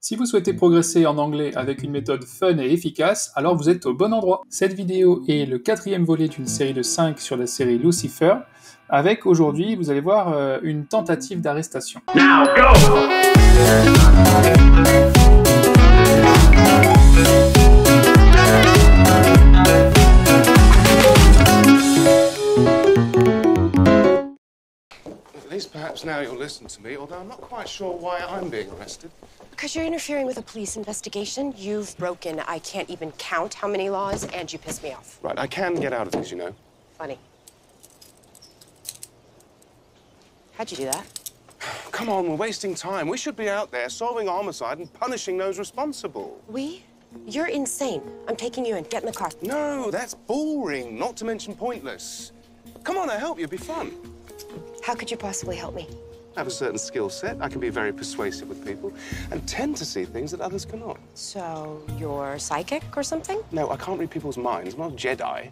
Si vous souhaitez progresser en anglais avec une méthode fun et efficace, alors vous êtes au bon endroit. Cette vidéo est le 4e volet d'une série de 5 sur la série Lucifer, avec aujourd'hui, vous allez voir, une tentative d'arrestation. Now go! At least perhaps now you'll listen to me, although I'm not quite sure why I'm being arrested. Because you're interfering with a police investigation. You've broken, I can't even count how many laws, and you piss me off. Right, I can get out of these, you know. Funny. How'd you do that? Come on, we're wasting time. We should be out there solving homicide and punishing those responsible. We? You're insane. I'm taking you in. Get in the car. No, that's boring, not to mention pointless. Come on, I'll help you, it'll be fun. How could you possibly help me? I have a certain skill set. I can be very persuasive with people and tend to see things that others cannot. So, you're psychic or something? No, I can't read people's minds. I'm not a Jedi.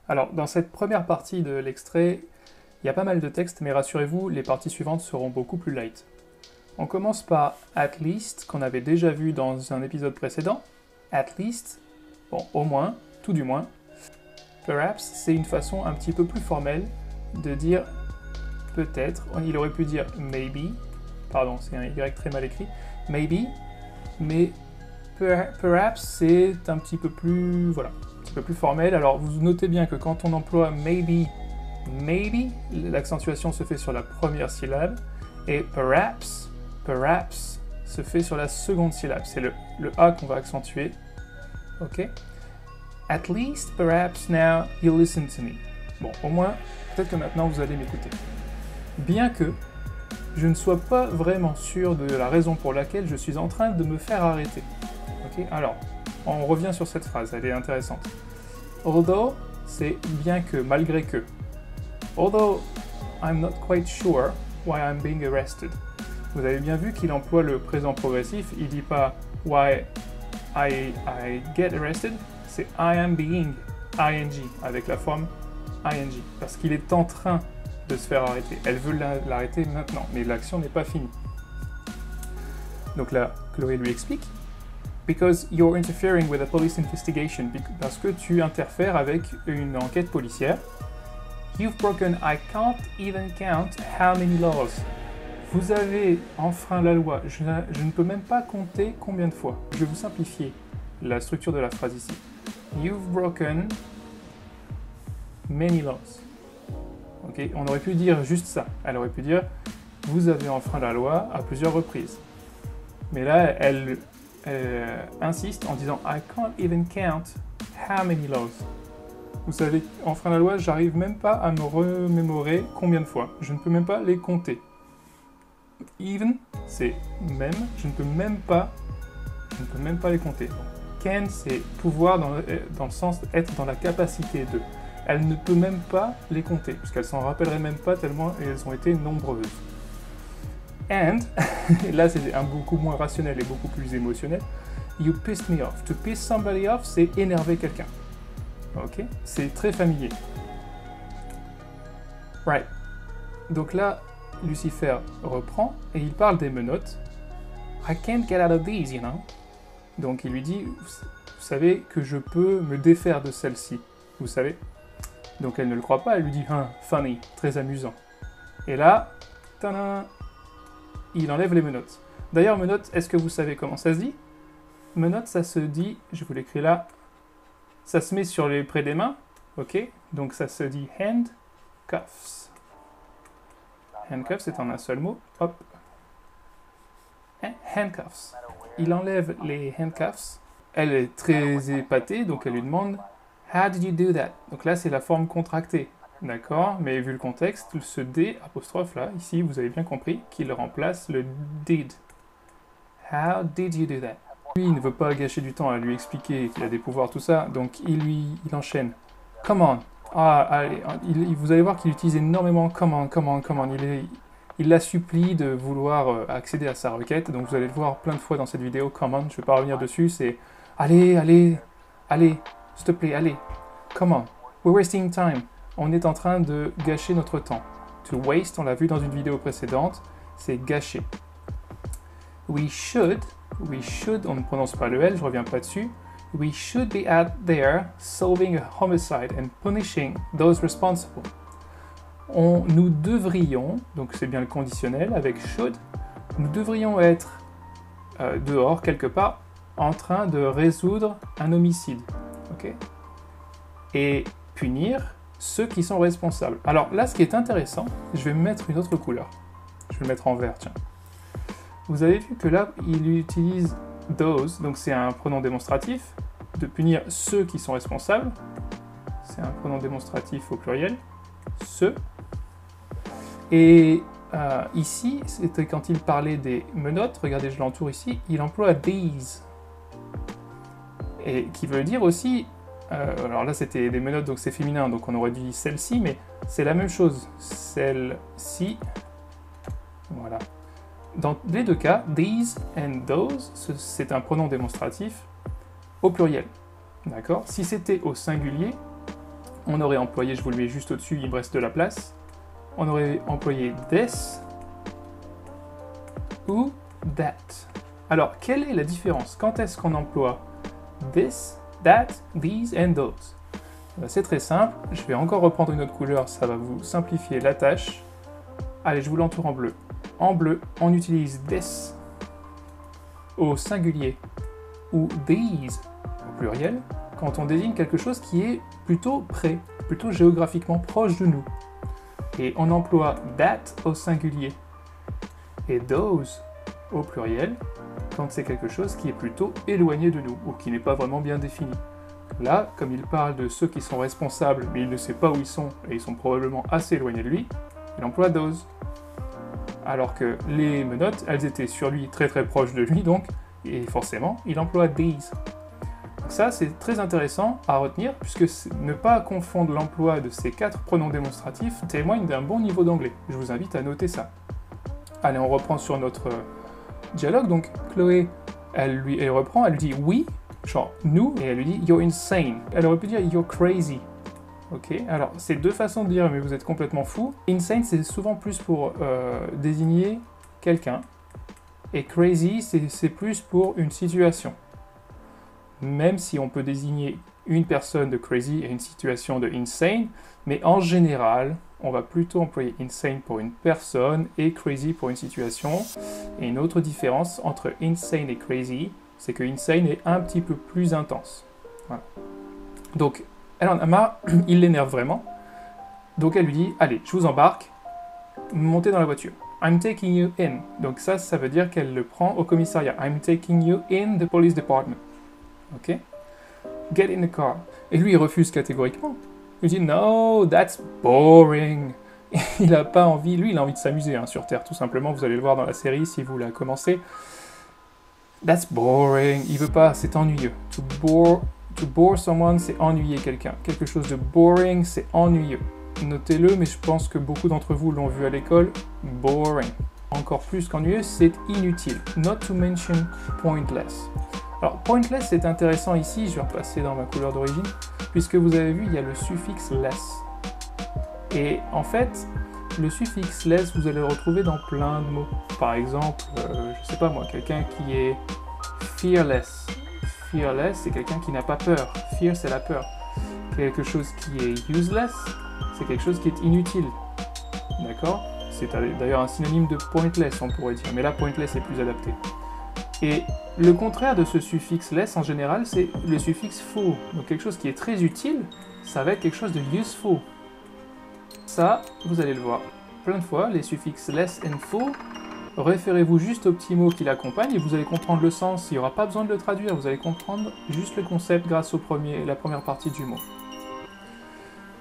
Alors, dans cette première partie de l'extrait, il y a pas mal de texte, mais rassurez-vous, les parties suivantes seront beaucoup plus light. On commence par at least, qu'on avait déjà vu dans un épisode précédent. At least, bon, au moins, tout du moins. Perhaps, c'est une façon un petit peu plus formelle de dire peut-être. Il aurait pu dire maybe, pardon, c'est un Y très mal écrit, maybe, mais perhaps c'est un petit peu plus, voilà, un petit peu plus formel. Alors vous notez bien que quand on emploie maybe, l'accentuation se fait sur la première syllabe, et perhaps se fait sur la seconde syllabe. C'est le A qu'on va accentuer, ok? At least, perhaps now you'll listen to me. Bon, au moins, peut-être que maintenant vous allez m'écouter. Bien que je ne sois pas vraiment sûr de la raison pour laquelle je suis en train de me faire arrêter. Ok, alors, on revient sur cette phrase, elle est intéressante. Although, c'est bien que, malgré que. Although, I'm not quite sure why I'm being arrested. Vous avez bien vu qu'il emploie le présent progressif, il dit pas why I get arrested, c'est I am being, ing, avec la forme ing, parce qu'il est en train de se faire arrêter. Elle veut l'arrêter maintenant, mais l'action n'est pas finie. Donc là, Chloé lui explique. Because you're interfering with a police investigation. Parce que tu interfères avec une enquête policière. You've broken, I can't even count how many laws. Vous avez enfreint la loi. Je ne peux même pas compter combien de fois. Je vais vous simplifier la structure de la phrase ici. You've broken many laws. Okay, on aurait pu dire juste ça. Elle aurait pu dire « Vous avez enfreint la loi à plusieurs reprises ». Mais là, elle insiste en disant « I can't even count how many laws ». Vous avez enfreint la loi, j'arrive même pas à me remémorer combien de fois. Je ne peux même pas les compter. Even, c'est même, je ne peux même pas les compter. Can, c'est pouvoir dans le sens être dans la capacité de. Elle ne peut même pas les compter, puisqu'elle s'en rappellerait même pas tellement elles ont été nombreuses. And, là c'est beaucoup moins rationnel et beaucoup plus émotionnel, you pissed me off. To piss somebody off, c'est énerver quelqu'un. Ok? C'est très familier. Right. Donc là, Lucifer reprend et il parle des menottes. I can't get out of these, you know. Donc il lui dit, vous savez que je peux me défaire de celle-ci, vous savez. Donc elle ne le croit pas, elle lui dit « funny », très amusant. Et là, tadam, il enlève les menottes. D'ailleurs, menottes, est-ce que vous savez comment ça se dit? Menottes, ça se dit, je vous l'écris là, ça se met sur les près des mains, ok? Donc ça se dit « handcuffs ». Handcuffs, c'est en un seul mot, hop. Handcuffs. Il enlève les handcuffs. Elle est très épatée, donc elle lui demande « How did you do that ?» Donc là, c'est la forme contractée, d'accord? Mais vu le contexte, ce D apostrophe là, ici, vous avez bien compris qu'il remplace le did. How did you do that? Lui, il ne veut pas gâcher du temps à lui expliquer qu'il a des pouvoirs, tout ça, donc il enchaîne. Come on. Ah, allez, vous allez voir qu'il utilise énormément come on. Il la supplie de vouloir accéder à sa requête, donc vous allez le voir plein de fois dans cette vidéo, come on, je ne vais pas revenir dessus, c'est allez, s'il te plaît, allez, come on, we're wasting time, on est en train de gâcher notre temps. To waste, on l'a vu dans une vidéo précédente, c'est gâcher. we should, on ne prononce pas le L, je reviens pas dessus, we should be out there solving a homicide and punishing those responsible. Nous devrions, donc c'est bien le conditionnel avec should, nous devrions être dehors quelque part en train de résoudre un homicide, ok, et punir ceux qui sont responsables. Alors là, ce qui est intéressant, je vais mettre une autre couleur. Je vais le mettre en vert, tiens. Vous avez vu que là, il utilise those, donc c'est un pronom démonstratif, de punir ceux qui sont responsables. C'est un pronom démonstratif au pluriel, ceux. Et ici, c'était quand il parlait des menottes, regardez, je l'entoure ici, il emploie these. Et qui veut dire aussi, alors là c'était des menottes, donc c'est féminin, donc on aurait dit celle-ci, mais c'est la même chose, celle-ci, voilà. Dans les deux cas, these and those, c'est un pronom démonstratif au pluriel, d'accord? Si c'était au singulier, on aurait employé, je vous le mets juste au-dessus, il me reste de la place, on aurait employé this ou that. Alors, quelle est la différence? Quand est-ce qu'on emploie this, that, these and those? C'est très simple, je vais encore reprendre une autre couleur, ça va vous simplifier la tâche. Allez, je vous l'entoure en bleu. En bleu, on utilise this au singulier ou these au pluriel quand on désigne quelque chose qui est plutôt près, plutôt géographiquement proche de nous. Et on emploie that au singulier et those au pluriel quand c'est quelque chose qui est plutôt éloigné de nous ou qui n'est pas vraiment bien défini. Là, comme il parle de ceux qui sont responsables mais il ne sait pas où ils sont et ils sont probablement assez éloignés de lui, il emploie those. Alors que les menottes, elles étaient sur lui très très proches de lui donc, et forcément, il emploie these. Donc ça, c'est très intéressant à retenir, puisque ne pas confondre l'emploi de ces 4 pronoms démonstratifs témoigne d'un bon niveau d'anglais. Je vous invite à noter ça. Allez, on reprend sur notre dialogue. Donc, Chloé, elle reprend, elle lui dit « oui », genre « nous », et elle lui dit « you're insane ». Elle aurait pu dire « you're crazy ». Ok, alors c'est deux façons de dire « mais vous êtes complètement fou ». Insane, c'est souvent plus pour désigner quelqu'un, et crazy, c'est plus pour une situation. Même si on peut désigner une personne de crazy et une situation de insane, mais en général, on va plutôt employer insane pour une personne et crazy pour une situation. Et une autre différence entre insane et crazy, c'est que insane est un petit peu plus intense. Voilà. Donc, elle en a marre, il l'énerve vraiment. Donc elle lui dit, allez, je vous embarque, montez dans la voiture. I'm taking you in. Donc ça veut dire qu'elle le prend au commissariat. I'm taking you in the police department. Ok? Get in the car. Et lui, il refuse catégoriquement. Il dit, no, that's boring. Il n'a pas envie, lui, il a envie de s'amuser hein, sur Terre, tout simplement. Vous allez le voir dans la série si vous la commencez. That's boring. Il veut pas, c'est ennuyeux. To bore someone, c'est ennuyer quelqu'un. Quelque chose de boring, c'est ennuyeux. Notez-le, mais je pense que beaucoup d'entre vous l'ont vu à l'école. Boring. Encore plus qu'ennuyeux, c'est inutile. Not to mention pointless. Alors, pointless, c'est intéressant ici, je vais repasser dans ma couleur d'origine, puisque vous avez vu, il y a le suffixe less. Et en fait, le suffixe less, vous allez le retrouver dans plein de mots. Par exemple, je sais pas moi, quelqu'un qui est fearless. Fearless, c'est quelqu'un qui n'a pas peur. Fear, c'est la peur. Quelque chose qui est useless, c'est quelque chose qui est inutile. D'accord? C'est d'ailleurs un synonyme de pointless, on pourrait dire, mais là, pointless est plus adapté. Et le contraire de ce suffixe less, en général, c'est le suffixe full. Donc quelque chose qui est très utile, ça va être quelque chose de useful. Ça, vous allez le voir plein de fois, les suffixes less and full, référez-vous juste aux petits mots qui l'accompagnent et vous allez comprendre le sens. Il n'y aura pas besoin de le traduire, vous allez comprendre juste le concept grâce la première partie du mot.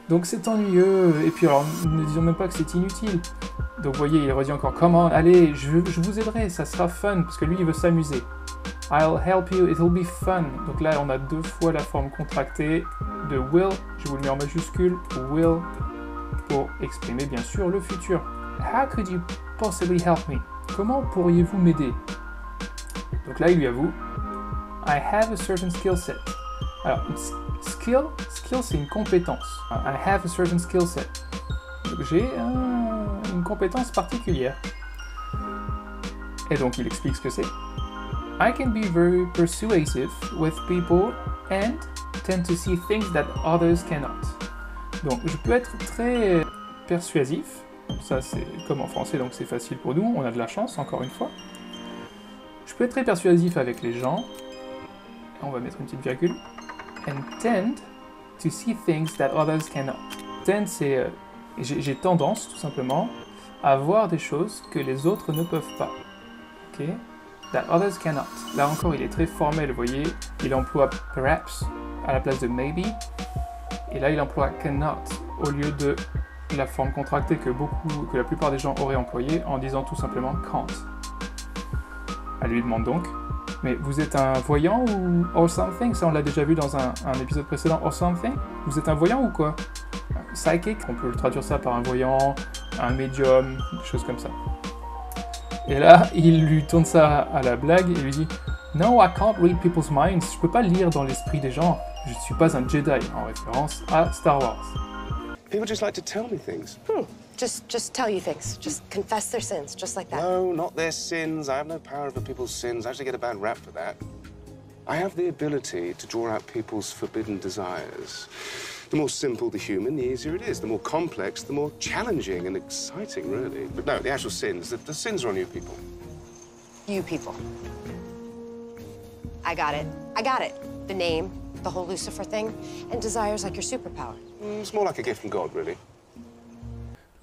Donc c'est ennuyeux, et puis alors ne disons même pas que c'est inutile. Donc vous voyez, il redit encore, come on, allez, je vous aiderai, ça sera fun, parce que lui il veut s'amuser. I'll help you, it'll be fun. Donc là on a 2 fois la forme contractée de will, je vous le mets en majuscule, will, pour exprimer bien sûr le futur. How could you possibly help me? Comment pourriez-vous m'aider? Donc là il lui avoue, I have a certain skill set. Alors, skill c'est une compétence. I have a certain skill set. Donc j'ai une compétence particulière. Et donc il explique ce que c'est. I can be very persuasive with people and tend to see things that others cannot. Donc je peux être très persuasif, ça c'est comme en français donc c'est facile pour nous, on a de la chance encore une fois. Je peux être très persuasif avec les gens, on va mettre une petite virgule, and tend to see things that others cannot. Tend c'est, j'ai tendance tout simplement à voir des choses que les autres ne peuvent pas. Ok? That others cannot. Là encore, il est très formel, vous voyez. Il emploie perhaps à la place de maybe. Et là, il emploie cannot au lieu de la forme contractée que la plupart des gens auraient employée en disant tout simplement can't. Elle lui demande donc, mais vous êtes un voyant ou or something? Ça, on l'a déjà vu dans un épisode précédent, or something? Vous êtes un voyant ou quoi? Psychic, on peut traduire ça par un voyant, un médium, des choses comme ça. Et là, il lui tourne ça à la blague et lui dit « No, I can't read people's minds. Je peux pas lire dans l'esprit des gens. Je ne suis pas un Jedi. » En référence à Star Wars. People just like to tell me things. Just tell you things. Just confess their sins, just like that. No, not their sins. I have no power over people's sins. I actually get a bad rap for that. I have the ability to draw out people's forbidden desires. The more simple the human, the easier it is. The more complex, the more challenging and exciting, really. But no, the actual sins, the sins are on you people. You people. I got it. I got it. The name, the whole Lucifer thing, and desires like your superpower. It's more like a gift from God, really.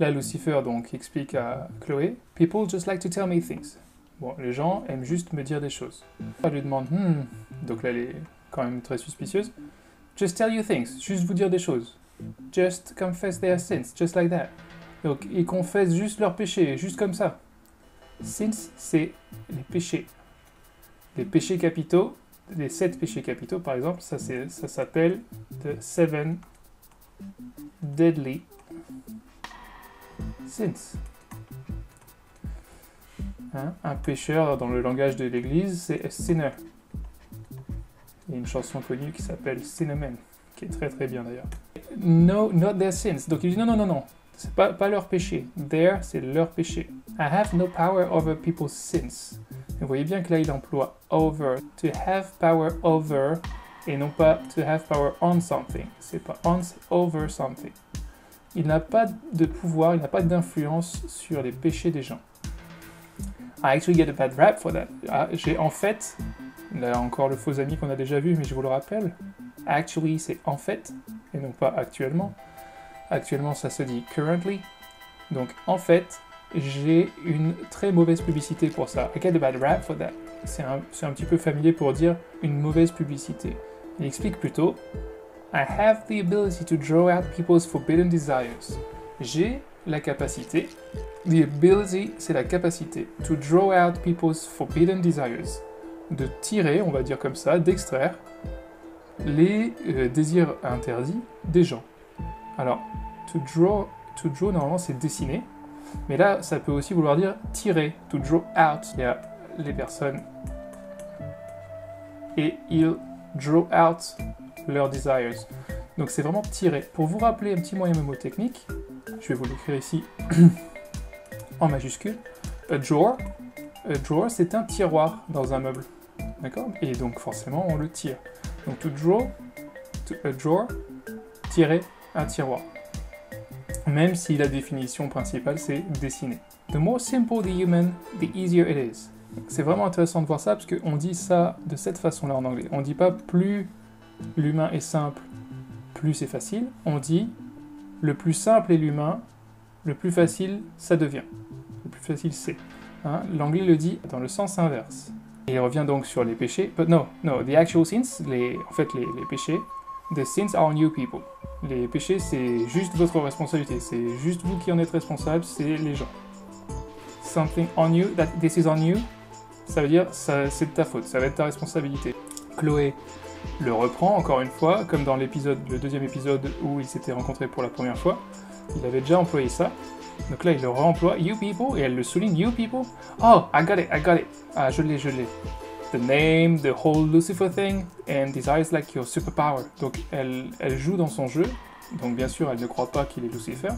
Là, Lucifer donc explique à Chloé « People just like to tell me things. » Bon, les gens aiment juste me dire des choses. Elle lui demande « Donc là, elle est quand même très suspicieuse. « Just tell you things. Juste vous dire des choses. Just confess their sins. Just like that. » Donc, ils confessent juste leurs péchés, juste comme ça. Sins, c'est les péchés. Les péchés capitaux, les 7 péchés capitaux, par exemple, ça s'appelle the 7 deadly sins. Hein? Un pécheur, dans le langage de l'Église, c'est a sinner. Il y a une chanson connue qui s'appelle Cinnamon, qui est très très bien d'ailleurs. No, not their sins. Donc il dit non. C'est pas leur péché. Their, c'est leur péché. I have no power over people's sins. Vous voyez bien que là, il emploie over. To have power over, et non pas to have power on something. C'est pas on, c'est over something. Il n'a pas de pouvoir, il n'a pas d'influence sur les péchés des gens. I actually get a bad rap for that. J'ai en fait, là encore le faux ami qu'on a déjà vu, mais je vous le rappelle. Actually, c'est en fait, et non pas actuellement. Actuellement, ça se dit currently. Donc, en fait, j'ai une très mauvaise publicité pour ça. I get a bad rap for that. C'est un petit peu familier pour dire une mauvaise publicité. Il explique plutôt I have the ability to draw out people's forbidden desires. J'ai la capacité. The ability, c'est la capacité. To draw out people's forbidden desires. De tirer, on va dire comme ça, d'extraire les désirs interdits des gens. Alors, to draw normalement c'est dessiner, mais là ça peut aussi vouloir dire tirer, to draw out. Il y a les personnes et ils draw out leurs desires. Donc c'est vraiment tirer. Pour vous rappeler un petit moyen mnémotechnique, je vais vous l'écrire ici en majuscule. A drawer c'est un tiroir dans un meuble, d'accord? Et donc forcément on le tire. Donc to a drawer, tirer un tiroir. Même si la définition principale c'est dessiner. The more simple the human, the easier it is. C'est vraiment intéressant de voir ça parce qu'on dit ça de cette façon-là en anglais. On dit pas plus l'humain est simple, plus c'est facile. On dit le plus simple est l'humain, le plus facile ça devient. Le plus facile c'est. Hein? L'anglais le dit dans le sens inverse. Et il revient donc sur les péchés. But no, the actual sins, les péchés. The sins are on you people. Les péchés, c'est juste votre responsabilité. C'est juste vous qui en êtes responsable, c'est les gens. Something on you, that this is on you, ça veut dire c'est de ta faute, ça va être ta responsabilité. Chloé le reprend encore une fois, comme dans le deuxième épisode où ils s'étaient rencontrés pour la première fois. Il avait déjà employé ça. Donc là, il le réemploie, you people, et elle le souligne, you people. Oh, I got it. Ah, je l'ai. The name, the whole Lucifer thing, and desires like your superpower. Donc elle joue dans son jeu, donc bien sûr elle ne croit pas qu'il est Lucifer,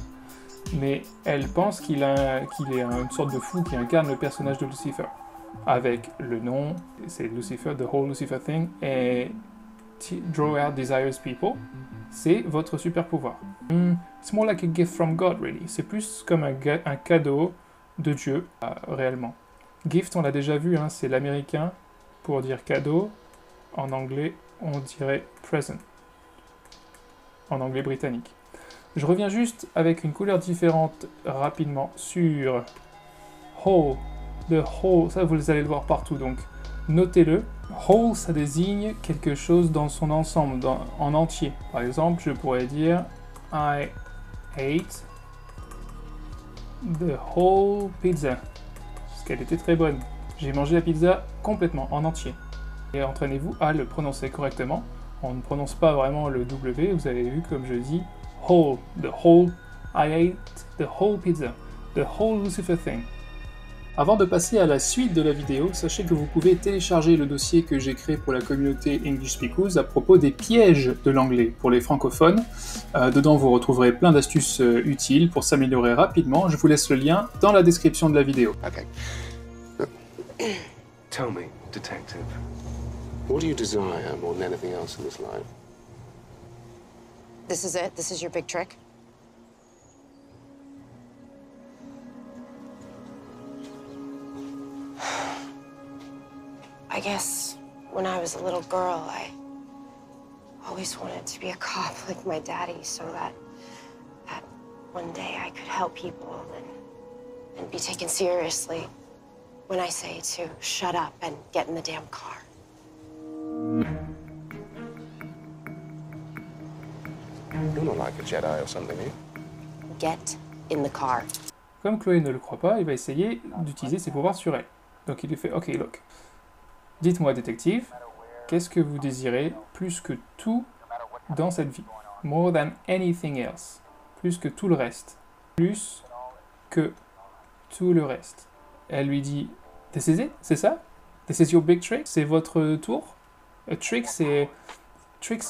mais elle pense qu'il est une sorte de fou qui incarne le personnage de Lucifer. avec le nom, c'est Lucifer, the whole Lucifer thing, et draw out desires people, c'est votre super pouvoir. It's more like a gift from God, really. C'est plus comme un cadeau de Dieu, réellement. Gift, on l'a déjà vu, hein, c'est l'américain pour dire cadeau. En anglais, on dirait present. En anglais britannique. Je reviens juste avec une couleur différente rapidement sur whole. The whole, ça vous allez le voir partout, donc notez-le. Whole, ça désigne quelque chose dans son ensemble, en entier. Par exemple, je pourrais dire I ate the whole pizza. Parce qu'elle était très bonne. J'ai mangé la pizza complètement, en entier. Et entraînez-vous à le prononcer correctement. On ne prononce pas vraiment le W, vous avez vu comme je dis whole, the whole, I ate the whole pizza, the whole Lucifer thing. Avant de passer à la suite de la vidéo, sachez que vous pouvez télécharger le dossier que j'ai créé pour la communauté English Speakers à propos des pièges de l'anglais pour les francophones. Dedans, vous retrouverez plein d'astuces utiles pour s'améliorer rapidement. Je vous laisse le lien dans la description de la vidéo. Okay. Tell me, detective, what do you desire more than anything else in this life? This is it? This is your big trick? I guess when I was a little girl, I always wanted to be a cop like my daddy so that one day I could help people and be taken seriously when I say to shut up and get in the damn car. You're not like a Jedi or something, are you? Get in the car. Comme Chloé ne le croit pas, il va essayer d'utiliser ses pouvoirs sur elle. Donc il lui fait « Ok, look. Dites-moi, détective, qu'est-ce que vous désirez plus que tout dans cette vie? More than anything else. Plus que tout le reste. Plus que tout le reste. » Elle lui dit « This is it? C'est ça? This is your big trick? C'est votre tour? A trick, c'est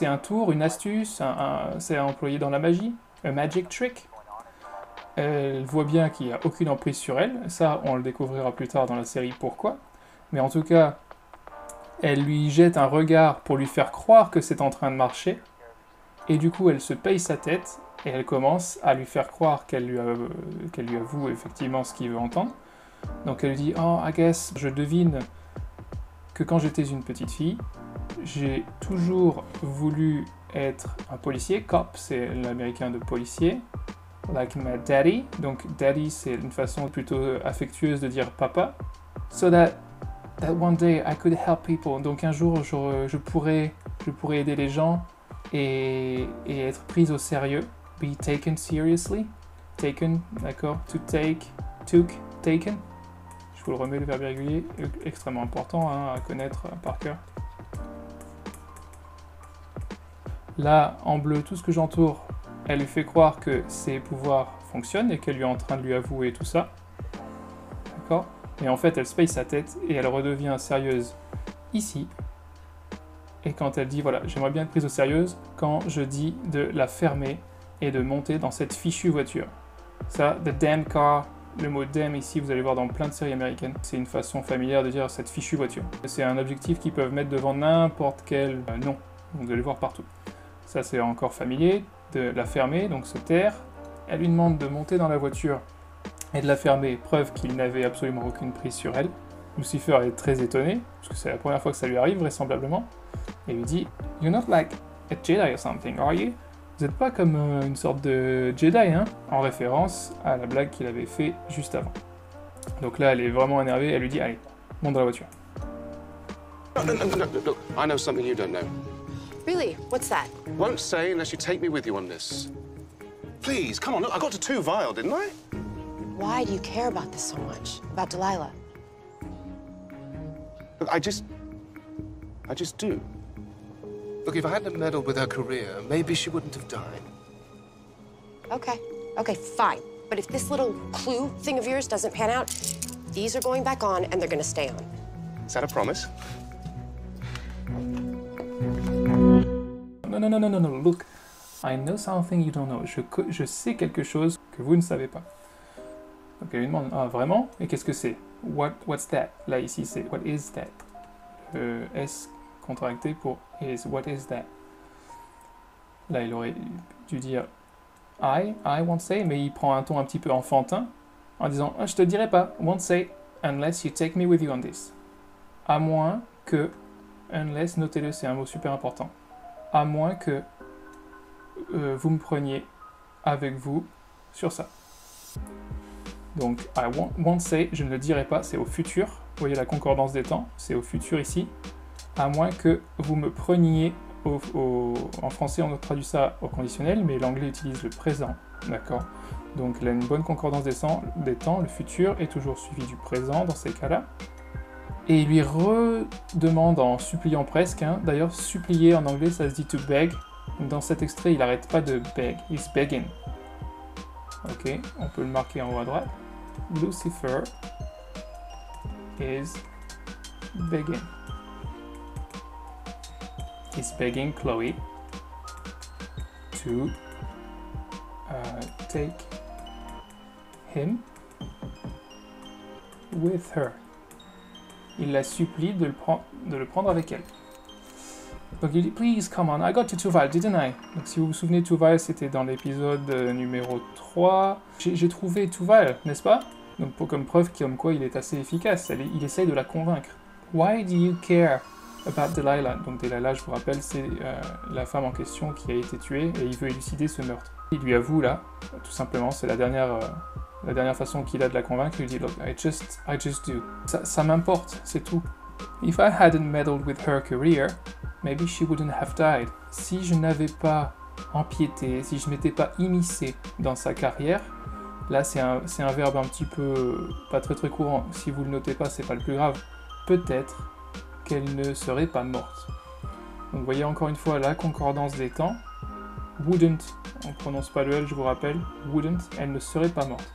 un tour, une astuce, c'est employé dans la magie. A magic trick. » Elle voit bien qu'il n'y a aucune emprise sur elle. Ça, on le découvrira plus tard dans la série pourquoi. Mais en tout cas, elle lui jette un regard pour lui faire croire que c'est en train de marcher. Et du coup, elle se paye sa tête et elle commence à lui faire croire qu'elle lui avoue effectivement ce qu'il veut entendre. Donc elle lui dit « Oh, I guess, je devine que quand j'étais une petite fille, j'ai toujours voulu être un policier. Cop, c'est l'américain de policier. Like my daddy. Donc daddy, c'est une façon plutôt affectueuse de dire papa. So that one day I could help people. Donc un jour, je pourrais aider les gens et être prise au sérieux. Be taken seriously. Taken, d'accord. To take, took, taken. Je vous le remets, le verbe irrégulier, extrêmement important à connaître par cœur. Là, en bleu, tout ce que j'entoure, elle lui fait croire que ses pouvoirs fonctionnent et qu'elle est en train de lui avouer tout ça. D'accord? Et en fait, elle se paye sa tête et elle redevient sérieuse ici. Et quand elle dit, voilà, j'aimerais bien être prise au sérieux quand je dis de la fermer et de monter dans cette fichue voiture. Ça, the damn car. Le mot damn ici, vous allez voir dans plein de séries américaines. C'est une façon familière de dire cette fichue voiture. C'est un objectif qu'ils peuvent mettre devant n'importe quel nom. Vous allez voir partout. Ça, c'est encore familier. De la fermer, donc se taire. Elle lui demande de monter dans la voiture et de la fermer, preuve qu'il n'avait absolument aucune prise sur elle. Lucifer est très étonné, parce que c'est la première fois que ça lui arrive, vraisemblablement. Et lui dit « You're not like a Jedi or something, are you? » Vous n'êtes pas comme une sorte de Jedi, hein? En référence à la blague qu'il avait fait juste avant. Donc là, elle est vraiment énervée, elle lui dit « Allez, monte dans la voiture. » No, look, I know something you don't know. Really? What's that? Won't say unless you take me with you on this. Please, come on, look, I got to too vile, didn't I? Why do you care about this so much? About Delilah? Look, I just do. Look, if I hadn't meddled with her career, maybe she wouldn't have died. Okay, fine. But if this little clue thing of yours doesn't pan out, these are going back on and they're gonna stay on. Is that a promise? Non, look. I know something you don't know. Je sais quelque chose que vous ne savez pas. Donc elle lui demande, ah vraiment? Et qu'est-ce que c'est? What's that? Là, ici, c'est what is that? Le S contracté pour is. What is that? Là, il aurait dû dire I won't say, mais il prend un ton un petit peu enfantin en disant je te dirai pas, won't say unless you take me with you on this. À moins que, unless, notez-le, c'est un mot super important. À moins que vous me preniez avec vous sur ça. Donc, I won't say, je ne le dirai pas, c'est au futur. Vous voyez la concordance des temps, c'est au futur ici. À moins que vous me preniez en français, on traduit ça au conditionnel, mais l'anglais utilise le présent, d'accord? Donc, il a une bonne concordance des temps, le futur est toujours suivi du présent dans ces cas-là. Et il lui redemande en suppliant presque, hein. D'ailleurs, supplier en anglais, ça se dit to beg. Dans cet extrait, il n'arrête pas de beg, he's begging. Ok, on peut le marquer en haut à droite. Lucifer is begging. He's begging Chloe to take him with her. Il la supplie de le prendre avec elle. Donc il dit please come on, I got you Tuval, didn't I? Donc si vous vous souvenez, Tuval c'était dans l'épisode numéro 3. J'ai trouvé Tuval, n'est-ce pas? Donc comme preuve comme quoi il est assez efficace, il essaye de la convaincre. Why do you care about Delilah? Donc Delilah, je vous rappelle, c'est la femme en question qui a été tuée et il veut élucider ce meurtre. Il lui avoue là, tout simplement, c'est la dernière façon qu'il a de la convaincre. Il dit look, I just do. Ça m'importe, c'est tout. If I hadn't meddled with her career, maybe she wouldn't have died. Si je n'avais pas empiété, si je m'étais pas immiscé dans sa carrière, là c'est un verbe un petit peu pas très courant. Si vous le notez pas, c'est pas le plus grave. Peut-être qu'elle ne serait pas morte. Donc vous voyez encore une fois la concordance des temps. Wouldn't, on prononce pas le L, je vous rappelle. Wouldn't, elle ne serait pas morte.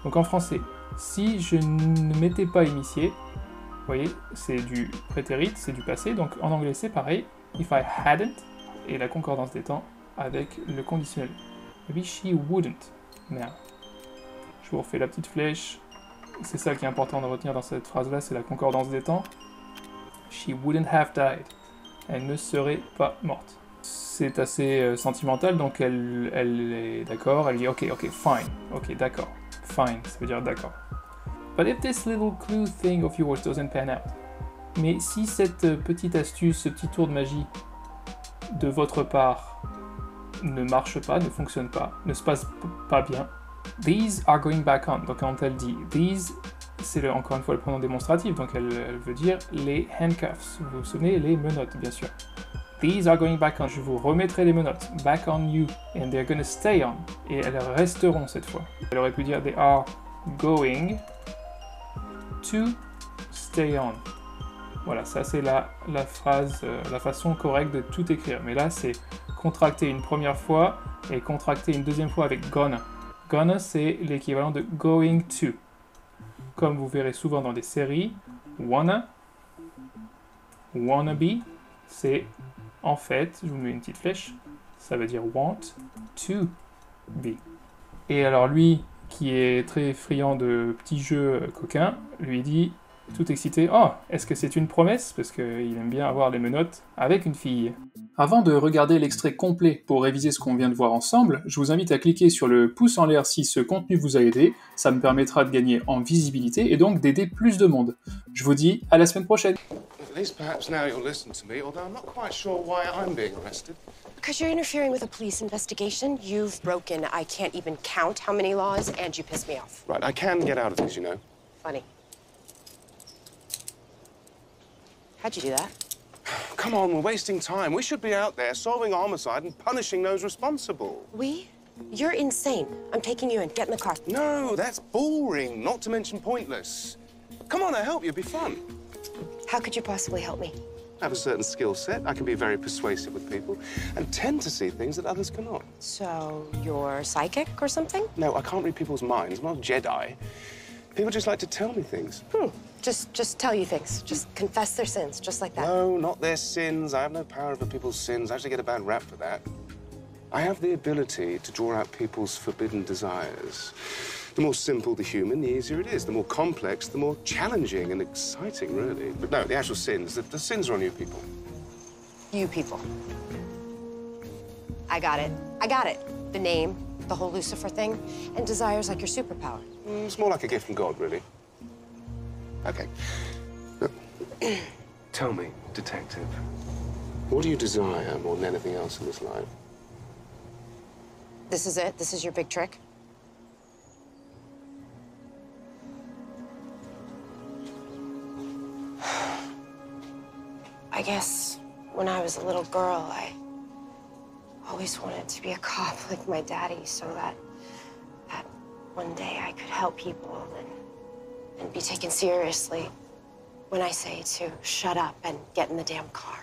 Donc en français, si je ne m'étais pas initié, vous voyez, c'est du prétérit, c'est du passé, donc en anglais c'est pareil, if I hadn't, et la concordance des temps avec le conditionnel. Maybe she wouldn't. Now, je vous refais la petite flèche, c'est ça qui est important de retenir dans cette phrase-là, c'est la concordance des temps. She wouldn't have died. Elle ne serait pas morte. C'est assez sentimental, donc elle est d'accord, elle dit ok, fine, ok, d'accord, fine, ça veut dire d'accord. But if this little clue thing of yours doesn't pan out, mais si cette petite astuce, ce petit tour de magie de votre part ne marche pas, ne fonctionne pas, ne se passe pas bien, these are going back on. Donc quand elle dit these, c'est encore une fois le pronom démonstratif, donc elle veut dire les handcuffs. Vous vous souvenez, les menottes, bien sûr. These are going back on. Je vous remettrai les menottes. Back on you. And they're gonna stay on. Et elles resteront cette fois. Elle aurait pu dire they are going to stay on. Voilà, ça c'est la phrase, la façon correcte de tout écrire. Mais là, c'est contracter une première fois et contracter une deuxième fois avec gonna. Gonna, c'est l'équivalent de going to. Comme vous verrez souvent dans des séries, wanna be, c'est en fait, je vous mets une petite flèche, ça veut dire want to be. Et alors lui, qui est très friand de petits jeux coquins, lui dit, tout excité, oh, est-ce que c'est une promesse? Parce qu'il aime bien avoir les menottes avec une fille. Avant de regarder l'extrait complet pour réviser ce qu'on vient de voir ensemble, je vous invite à cliquer sur le pouce en l'air si ce contenu vous a aidé, ça me permettra de gagner en visibilité et donc d'aider plus de monde. Je vous dis à la semaine prochaine. At least perhaps now you'll listen to me, although I'm not quite sure why I'm being arrested. Because you're interfering with a police investigation. You've broken, I can't even count how many laws, and you piss me off. Right, I can get out of these, you know. Funny. How'd you do that? Come on, we're wasting time. We should be out there solving homicide and punishing those responsible. We? You're insane. I'm taking you in. Get in the car. No, that's boring, not to mention pointless. Come on, I'll help you, it'll be fun. How could you possibly help me? I have a certain skill set. I can be very persuasive with people and tend to see things that others cannot. So, you're psychic or something? No, I can't read people's minds. I'm not a Jedi. People just like to tell me things. Just tell you things. Just confess their sins, just like that. No, not their sins. I have no power over people's sins. I actually get a bad rap for that. I have the ability to draw out people's forbidden desires. The more simple the human, the easier it is. The more complex, the more challenging and exciting, really. But no, the actual sins, the sins are on you people. You people. I got it. I got it. The name, the whole Lucifer thing, and desire's like your superpower. It's more like a gift from God, really. Okay. Look, tell me, detective, what do you desire more than anything else in this life? This is it? This is your big trick? I guess when I was a little girl, I always wanted to be a cop like my daddy so that one day I could help people and be taken seriously when I say to shut up and get in the damn car.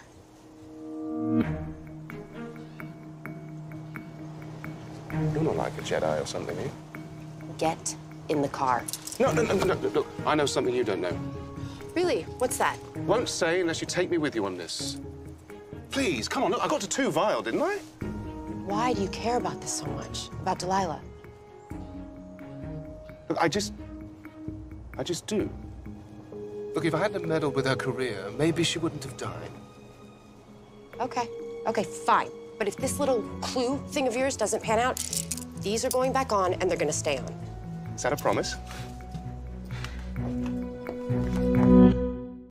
You're not like a Jedi or something, are you? Get in the car. No, look, I know something you don't know. Really? What's that? Won't say unless you take me with you on this. Please, come on, look, I got to 2 vial, didn't I? Why do you care about this so much? About Delilah? Look, I just do. Look, if I hadn't meddled with her career, maybe she wouldn't have died. Okay. Okay, fine. But if this little clue thing of yours doesn't pan out, these are going back on and they're gonna stay on. Is that a promise?